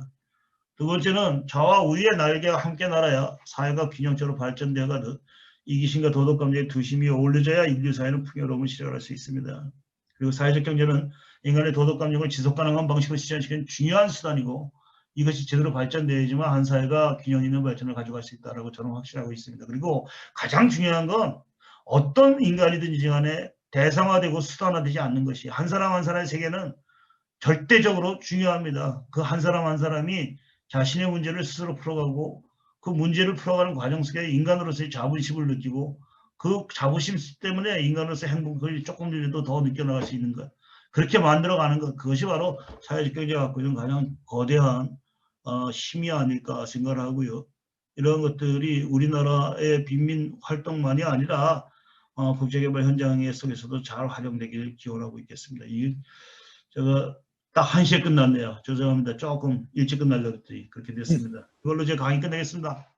S1: 두 번째는 저와 우위의 날개가 함께 날아야 사회가 균형적으로 발전되어가듯 이기심과 도덕감정의 두 힘이 어울려져야 인류 사회는 풍요로움을 실현할 수 있습니다. 그리고 사회적 경제는 인간의 도덕감정을 지속가능한 방식으로 실현시키는 중요한 수단이고 이것이 제대로 발전되어야지만 한 사회가 균형 있는 발전을 가져갈 수 있다고 저는 확신하고 있습니다. 그리고 가장 중요한 건 어떤 인간이든지 간에 대상화되고 수단화되지 않는 것이 한 사람 한 사람의 세계는 절대적으로 중요합니다. 그 한 사람 한 사람이 자신의 문제를 스스로 풀어가고 그 문제를 풀어가는 과정 속에 인간으로서의 자부심을 느끼고 그 자부심 때문에 인간으로서의 행복을 조금이라도 더 느껴나갈 수 있는 것. 그렇게 만들어가는 것. 그것이 바로 사회적 경제가 갖고 있는 가장 거대한 힘이 아닐까 생각을 하고요. 이런 것들이 우리나라의 빈민 활동만이 아니라 국제개발 현장 속에서도 잘 활용되길 기원하고 있겠습니다. 제가 딱 1시에 끝났네요. 죄송합니다. 조금 일찍 끝나려고 했더니 그렇게 됐습니다. 그걸로 제 강의 끝내겠습니다.